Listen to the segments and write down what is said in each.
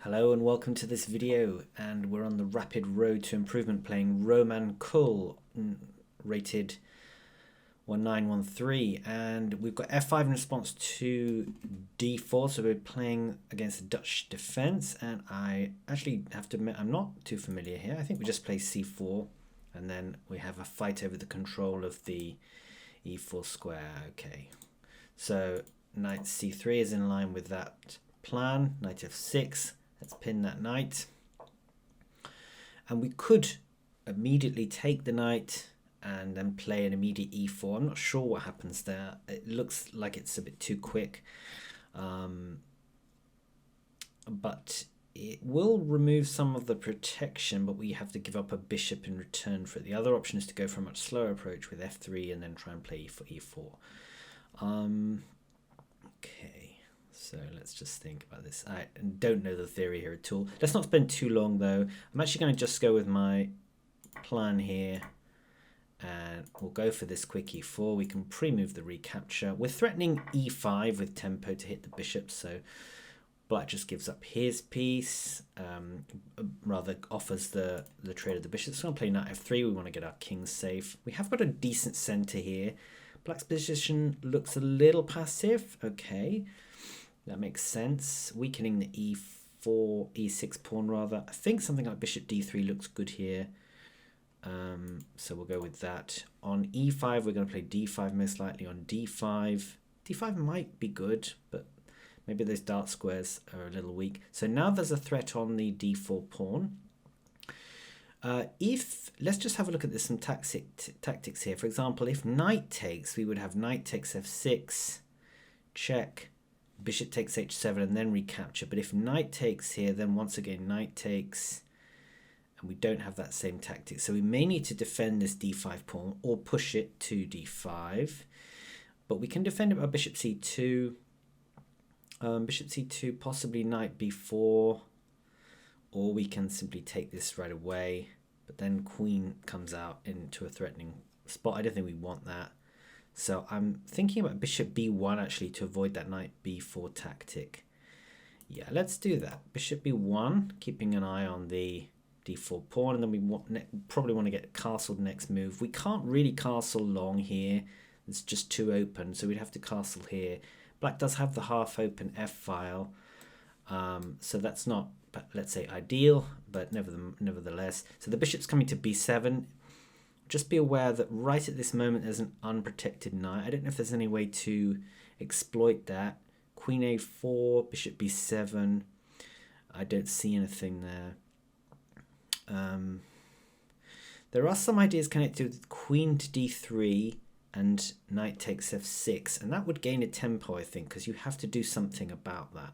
Hello and welcome to this video, and we're on the rapid road to improvement playing RomanKul, rated 1913, and we've got F5 in response to D4, so we're playing against the Dutch defense, and I actually have to admit I'm not too familiar here. I think we just play C4 and then we have a fight over the control of the E4 square. Okay, so knight C3 is in line with that plan. Knight F6. Let's pin that knight. And we could immediately take the knight and then play an immediate e4. I'm not sure what happens there. It looks like it's a bit too quick. But it will remove some of the protection, but we have to give up a bishop in return for it. The other option is to go for a much slower approach with f3 and then try and play e4. Okay. So let's just think about this. I don't know the theory here at all. Let's not spend too long though. I'm actually going to just go with my plan here. And we'll go for this quick e4. We can pre-move the recapture. We're threatening e5 with tempo to hit the bishop. So black just gives up his piece. Rather offers the trade of the bishop. So I'm going to play knight f3. We want to get our king safe. We have got a decent center here. Black's position looks a little passive. Okay. That makes sense. Weakening the e4, e6 pawn rather. I think something like bishop d3 looks good here. So we'll go with that. On e5, we're going to play d5 most likely. On d5, d5 might be good, but maybe those dart squares are a little weak. So now there's a threat on the d4 pawn. Let's just have a look at this, some tactics here. For example, if knight takes, we would have knight takes f6, check, bishop takes h7 and then recapture. But if knight takes here, then once again knight takes, and we don't have that same tactic. So we may need to defend this d5 pawn or push it to d5. But we can defend it by bishop c2, bishop c2, possibly knight b4, or we can simply take this right away. But then queen comes out into a threatening spot. I don't think we want that. So I'm thinking about bishop b1 actually to avoid that knight b4 tactic. Yeah, let's do that. Bishop b1, keeping an eye on the d4 pawn, and then we probably want to get castled next move. We can't really castle long here. It's just too open, so we'd have to castle here. Black does have the half open f file, so that's not, let's say, ideal, but nevertheless. So the bishop's coming to b7. Just be aware that right at this moment there's an unprotected knight. I don't know if there's any way to exploit that. Queen a4, bishop b7. I don't see anything there. There are some ideas connected with queen to d3 and knight takes f6, and that would gain a tempo, I think, because you have to do something about that.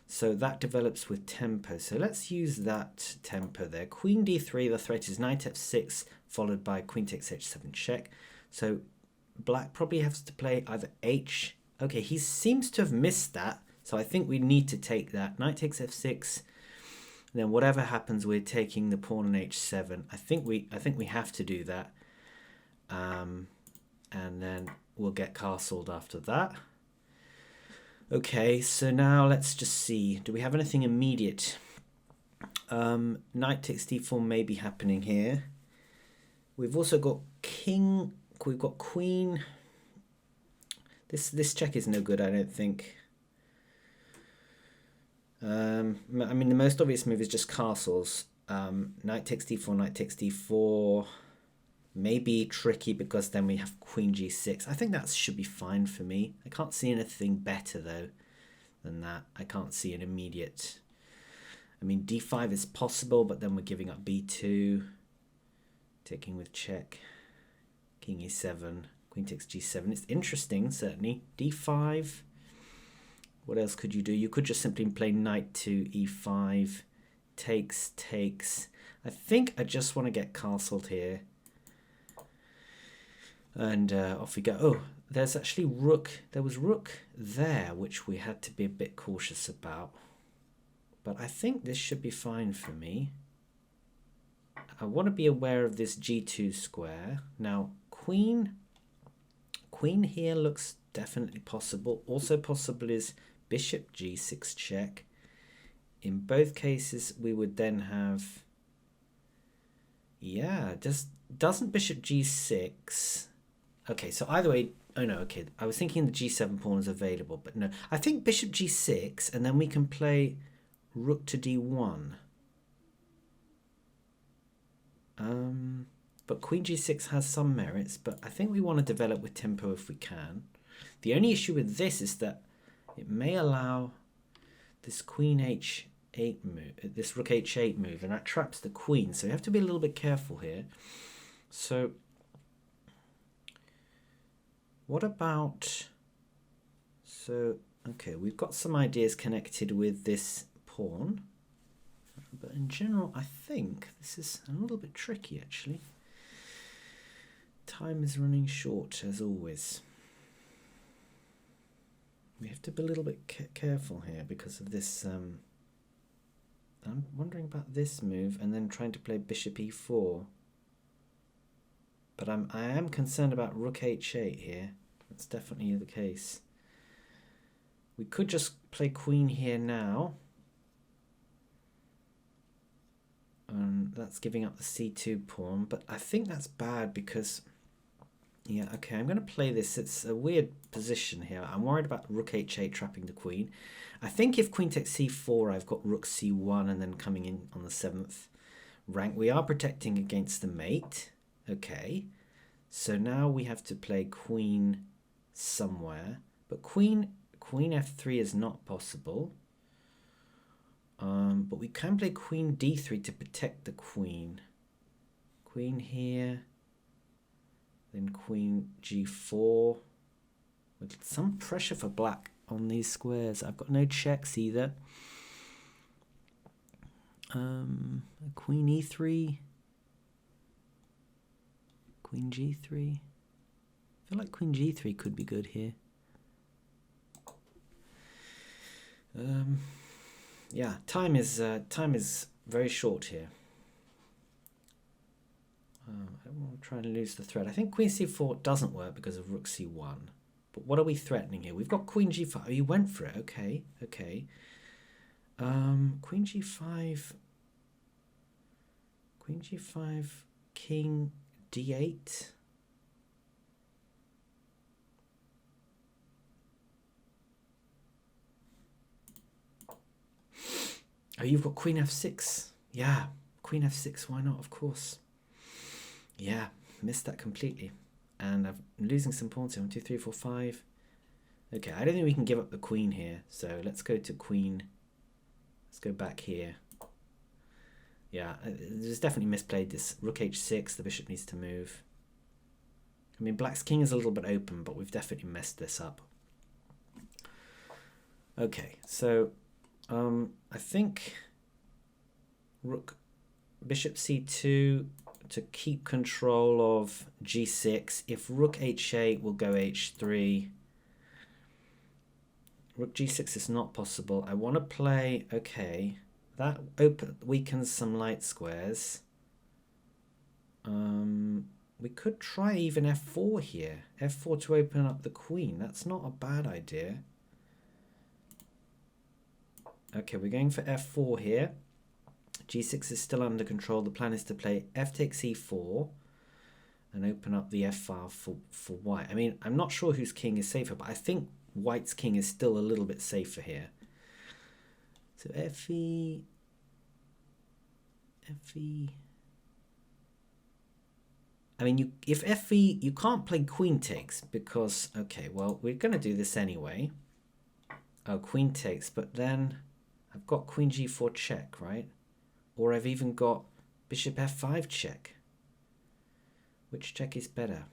So that develops with tempo. So let's use that tempo there. Queen d3, the threat is knight f6, followed by queen takes h7 check. So black probably has to play either h. Okay, he seems to have missed that. So I think we need to take that. Knight takes f6. And then whatever happens, we're taking the pawn on h7. I think we have to do that. And then we'll get castled after that. Okay, so now let's just see. Do we have anything immediate? Knight takes d4 may be happening here. We've also got king. We've got queen. This check is no good, I don't think. I mean, the most obvious move is just castles. Knight takes d4, knight takes d4. Maybe tricky because then we have queen g6. I think that should be fine for me. I can't see anything better though than that. I can't see an immediate. I mean, d5 is possible, but then we're giving up b2. Taking with check. King e7. Queen takes g7. It's interesting, certainly. d5. What else could you do? You could just simply play knight to e5. Takes. I think I just want to get castled here. And off we go. Oh, there's actually rook. There was rook there, which we had to be a bit cautious about. But I think this should be fine for me. I want to be aware of this g2 square. Now, queen here looks definitely possible. Also possible is bishop g6 check. in both cases, we would then have... Yeah, doesn't bishop g6... Okay, so either way... Oh no, okay. I was thinking the g7 pawn is available, but no. I think bishop g6, and then we can play rook to d1. But queen g6 has some merits, but I think we want to develop with tempo if we can. The only issue with this is that it may allow this queen h8 move, this rook h8 move, and that traps the queen. So you have to be a little bit careful here. So what about... So, okay, we've got some ideas connected with this pawn. But in general, I think this is a little bit tricky, actually. Time is running short, as always. We have to be a little bit careful here because of this... I'm wondering about this move and then trying to play bishop e4. But I am concerned about rook h8 here. That's definitely the case. We could just play queen here now. That's giving up the c2 pawn, but I think that's bad because... Yeah, okay, I'm going to play this. It's a weird position here. I'm worried about rook h8 trapping the queen. I think if queen takes c4, I've got rook c1 and then coming in on the 7th rank. We are protecting against the mate. Okay, so now we have to play queen somewhere. But queen f3 is not possible. But we can play queen d3 to protect the queen. Queen here. Then queen g4. With some pressure for black on these squares. I've got no checks either. Queen e3. Queen g3. I feel like queen g3 could be good here. Yeah, time is very short here. I don't want to try and lose the thread. I think queen c4 doesn't work because of rook c1. But what are we threatening here? We've got queen g5. Oh, you went for it. Okay, okay. Queen g5. Queen g5. King d8. Oh, you've got queen f6. Yeah, queen f6. Why not? Of course. Yeah, missed that completely. And I'm losing some pawns here. 1, 2, 3, 4, 5. Okay, I don't think we can give up the queen here. So let's go to queen. Let's go back here. Yeah, there's definitely misplayed this. Rook h6, the bishop needs to move. I mean, black's king is a little bit open, but we've definitely messed this up. Okay, so I think bishop c2 to keep control of g6. If rook h8 will go h3. Rook g6 is not possible. I want to play, okay, that weakens some light squares. We could try even f4 here. f4 to open up the queen. That's not a bad idea. Okay, we're going for f4 here. g6 is still under control. The plan is to play f takes e4 and open up the f file for white. I mean, I'm not sure whose king is safer, but I think white's king is still a little bit safer here. So fe. I mean, if fe, you can't play queen takes because, okay, well, we're going to do this anyway. Oh, queen takes, but then I've got queen g4 check, right? Or I've even got bishop f5 check. Which check is better?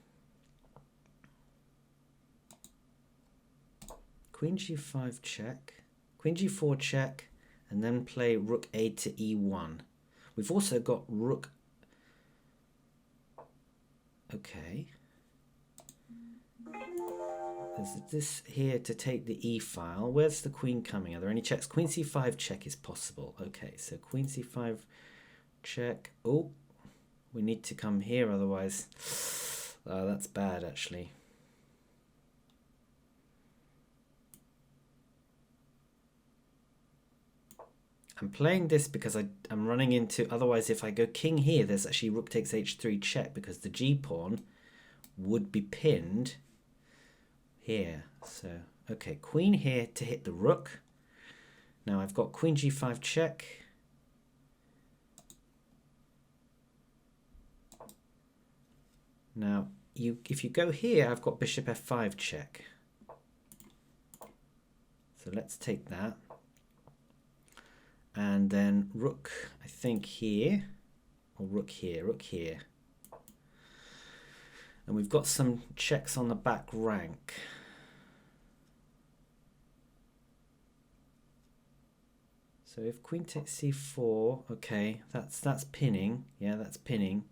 Queen g5 check, queen g4 check, and then play rook a to e1. We've also got rook... Okay. There's this here to take the e file. Where's the queen coming? Are there any checks? Queen c5 check is possible. Okay, so queen c5 check. Oh, we need to come here, otherwise that's bad actually. I'm playing this because I'm running into, otherwise if I go king here, there's actually rook takes h3 check because the g pawn would be pinned here. So, okay, queen here to hit the rook. Now I've got queen g5 check. Now, if you go here, I've got bishop f5 check. So let's take that. And then rook, I think here, or rook here, rook here. And we've got some checks on the back rank. So if queen takes c4, okay, that's pinning. Yeah, that's pinning.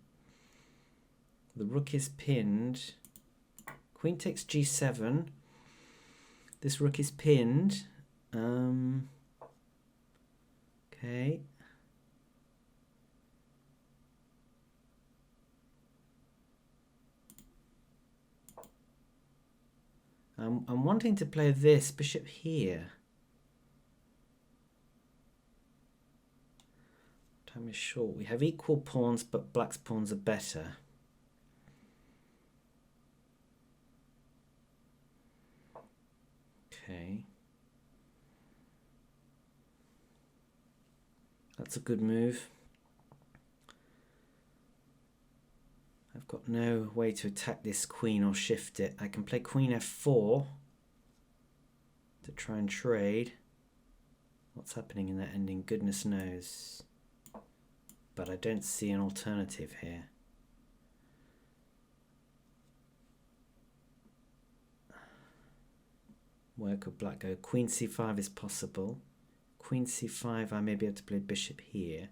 The rook is pinned. Queen takes g7. This rook is pinned. Okay. I'm wanting to play this bishop here. Time is short. We have equal pawns, but black's pawns are better. Okay. That's a good move. I've got no way to attack this queen or shift it. I can play queen f4 to try and trade. What's happening in that ending, goodness knows. But I don't see an alternative here. Where could black go? Queen c5 is possible. Queen c5, I may be able to play bishop here.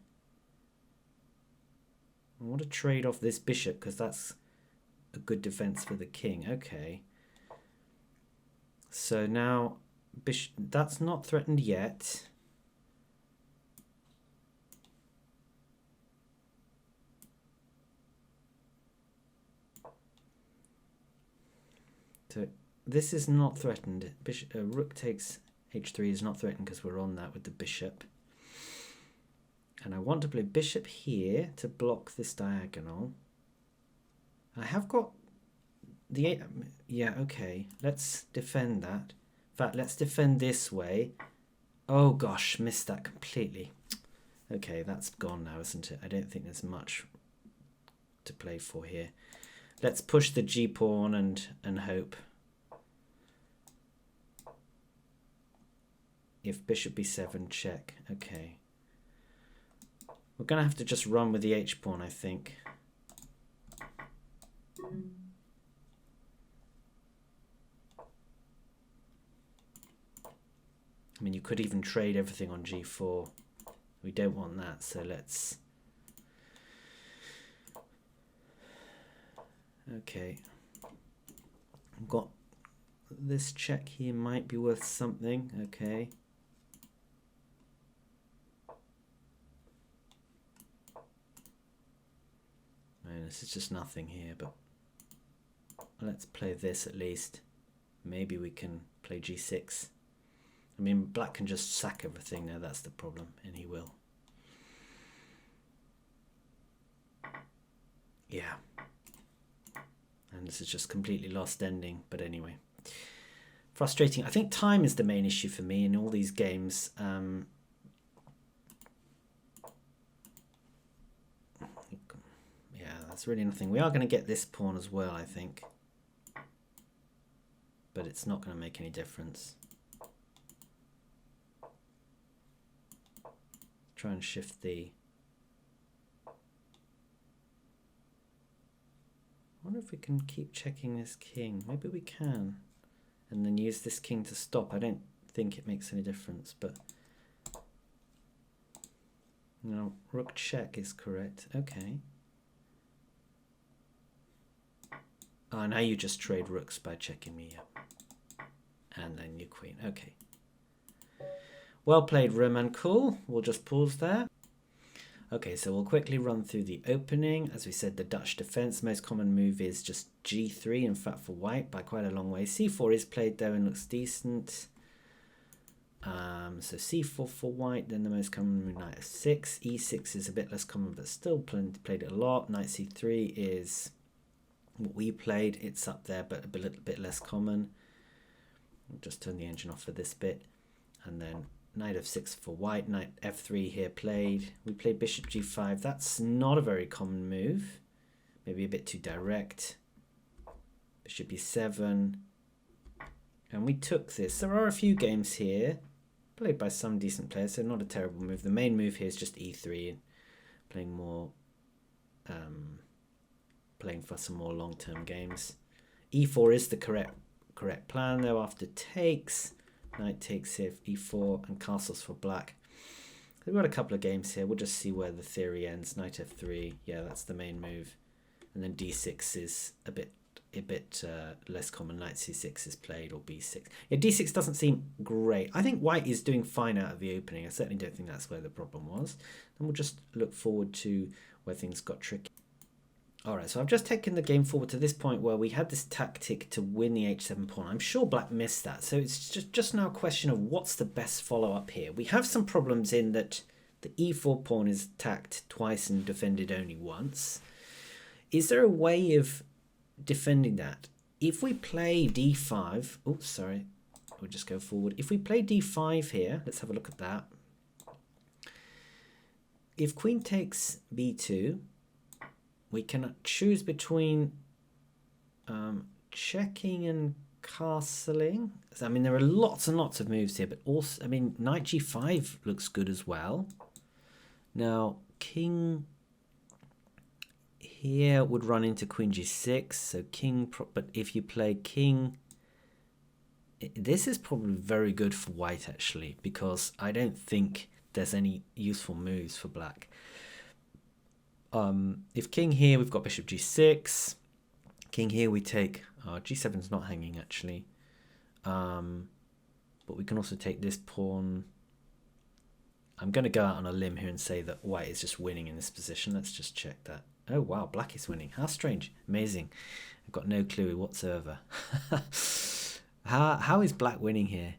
I want to trade off this bishop because that's a good defense for the king. Okay. So now bishop, that's not threatened yet. So this is not threatened. Bishop, rook takes h3 is not threatened because we're on that with the bishop. And I want to play bishop here to block this diagonal. I have got the... Yeah, okay. Let's defend that. In fact, let's defend this way. Oh gosh, missed that completely. Okay, that's gone now, isn't it? I don't think there's much to play for here. Let's push the g-pawn and hope. If bishop b7, check. Okay. We're going to have to just run with the h-pawn, I think. I mean, you could even trade everything on g4. We don't want that, so let's... Okay. I've got this check here might be worth something. Okay. This is just nothing here, but let's play this at least. Maybe we can play g6. I mean, black can just sack everything now, that's the problem, and he will. Yeah. And this is just completely lost ending, but anyway. Frustrating. I think time is the main issue for me in all these games. That's really nothing. We are going to get this pawn as well, I think. But it's not going to make any difference. Try and shift the... I wonder if we can keep checking this king. Maybe we can. And then use this king to stop. I don't think it makes any difference, but... No, rook check is correct. Okay. Oh, now you just trade rooks by checking me up. And then your queen. Okay. Well played, RomanKul. We'll just pause there. Okay, so we'll quickly run through the opening. As we said, the Dutch defense, most common move is just g3, in fact, for white, by quite a long way. c4 is played, though, and looks decent. So c4 for white, then the most common move, knight f6. e6 is a bit less common, but still played it a lot. Knight c3 is what we played. It's up there, but a little bit less common. I'll just turn the engine off for this bit. And then knight f6 for white, knight f3 here played. We played bishop g5. That's not a very common move. Maybe a bit too direct. Bishop e7. And we took this. There are a few games here played by some decent players, so not a terrible move. The main move here is just e3 and playing more, playing for some more long-term games. e4 is the correct plan though. After takes, knight takes here, e4, and castles for black. We've got a couple of games here. We'll just see where the theory ends. Knight f3, yeah, that's the main move, and then d6 is a bit less common. Knight c6 is played, or b6. Yeah, d6 doesn't seem great. I think white is doing fine out of the opening. I certainly don't think that's where the problem was. Then we'll just look forward to where things got tricky. Alright, so I've just taken the game forward to this point where we had this tactic to win the h7 pawn. I'm sure black missed that, so it's just now a question of what's the best follow-up here. We have some problems in that the e4 pawn is attacked twice and defended only once. Is there a way of defending that? If we play d5, oops, sorry, we'll just go forward. If we play d5 here, let's have a look at that. If queen takes b2, we can choose between checking and castling. So, I mean, there are lots and lots of moves here, but also, I mean, knight g5 looks good as well. Now, king here would run into queen g6, so king, but if you play king, this is probably very good for white actually, because I don't think there's any useful moves for black. If king here, we've got bishop g6, king here we take, g7's not hanging actually, but we can also take this pawn. I'm going to go out on a limb here and say that white is just winning in this position. Let's just check that. Oh wow, black is winning. How strange. Amazing. I've got no clue whatsoever. How is black winning here?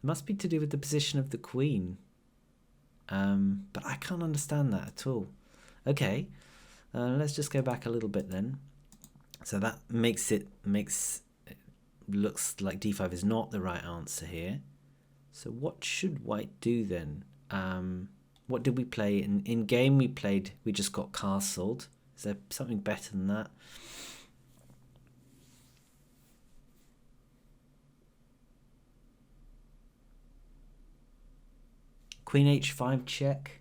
Must be to do with the position of the queen. But I can't understand that at all. Okay, let's just go back a little bit then. So that looks like d5 is not the right answer here. So what should white do then? What did we play? In game we just got castled. Is there something better than that? Queen h5 check.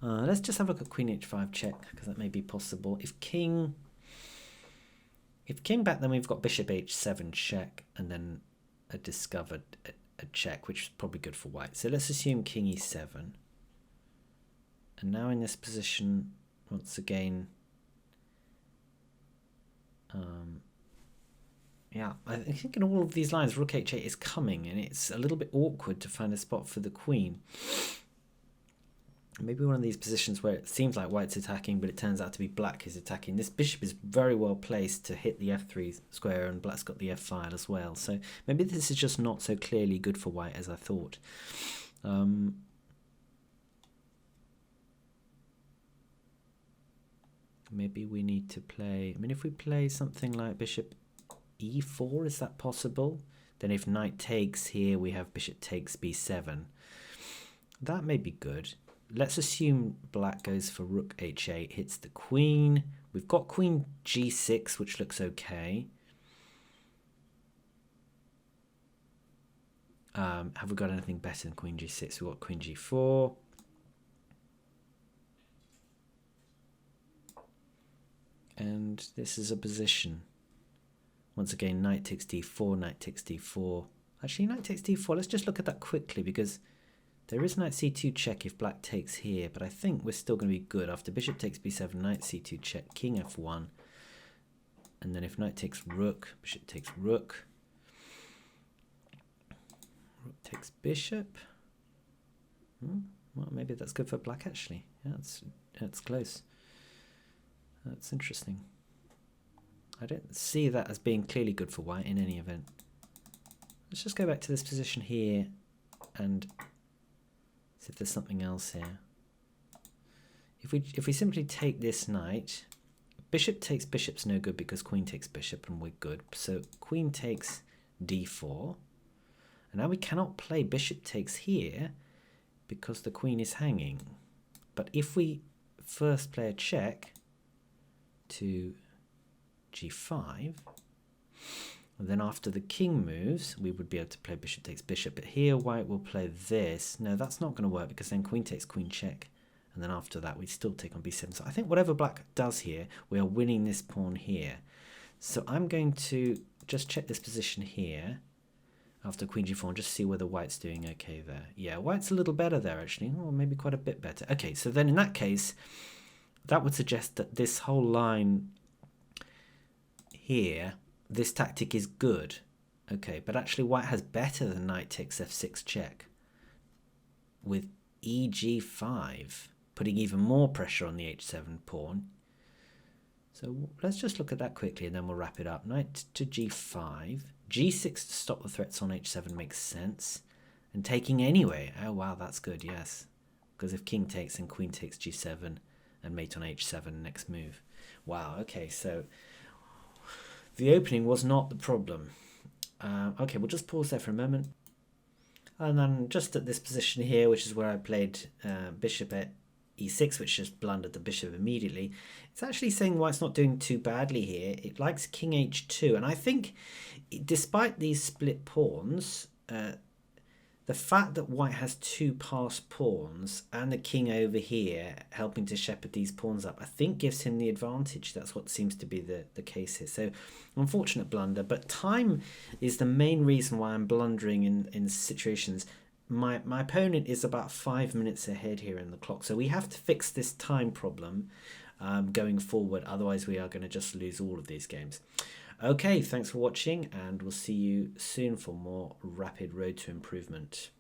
Let's just have a look at queen h5 check, because that may be possible. If king back, then we've got bishop h7 check, and then a discovered a check, which is probably good for white. So let's assume king e7. And now in this position, once again, yeah, I think in all of these lines, rook h8 is coming, and it's a little bit awkward to find a spot for the queen. Maybe one of these positions where it seems like white's attacking, but it turns out to be black is attacking. This bishop is very well placed to hit the f3 square, and black's got the f file as well. So maybe this is just not so clearly good for white as I thought. Maybe we need to play, I mean, if we play something like bishop e4, is that possible? Then if knight takes here, we have bishop takes b7. That may be good. Let's assume black goes for rook h8, hits the queen. We've got queen g6, which looks okay. Have we got anything better than queen g6? We've got queen g4. And this is a position. Once again, knight takes d4, knight takes d4. Actually, knight takes d4. Let's just look at that quickly, because there is knight c2 check if black takes here, but I think we're still going to be good. After bishop takes b7, knight c2 check, king f1. And then if knight takes rook, bishop takes rook. Rook takes bishop. Well, maybe that's good for black, actually. Yeah, that's close. That's interesting. I don't see that as being clearly good for white in any event. Let's just go back to this position here and see if there's something else here. If we simply take this knight, bishop takes bishop's no good because queen takes bishop and we're good. So queen takes d4. And now we cannot play bishop takes here because the queen is hanging. But if we first play a check to g5, and then after the king moves, we would be able to play bishop takes bishop. But here white will play this. No, that's not going to work because then queen takes queen check. And then after that, we still take on b7. So I think whatever black does here, we are winning this pawn here. So I'm going to just check this position here after queen g4 and just see whether white's doing okay there. Yeah, white's a little better there actually, or maybe quite a bit better. Okay, so then in that case, that would suggest that this whole line here, this tactic is good. Okay, but actually white has better than knight takes f6 check with eg5, putting even more pressure on the h7 pawn. So let's just look at that quickly and then we'll wrap it up. Knight to g5, g6 to stop the threats on h7 makes sense. And taking anyway, oh wow, that's good, yes. Because if king takes and queen takes g7 and mate on h7 next move. Wow, okay, so the opening was not the problem. Okay, we'll just pause there for a moment. And then just at this position here, which is where I played bishop at e6, which just blundered the bishop immediately, it's actually saying white's not doing too badly here. It likes king h2, and I think despite these split pawns, the fact that white has two passed pawns and the king over here helping to shepherd these pawns up, I think gives him the advantage. That's what seems to be the case here. So unfortunate blunder, but time is the main reason why I'm blundering in situations. My opponent is about 5 minutes ahead here in the clock, so we have to fix this time problem going forward. Otherwise we are going to just lose all of these games. Okay, thanks for watching, and we'll see you soon for more Rapid Road to Improvement.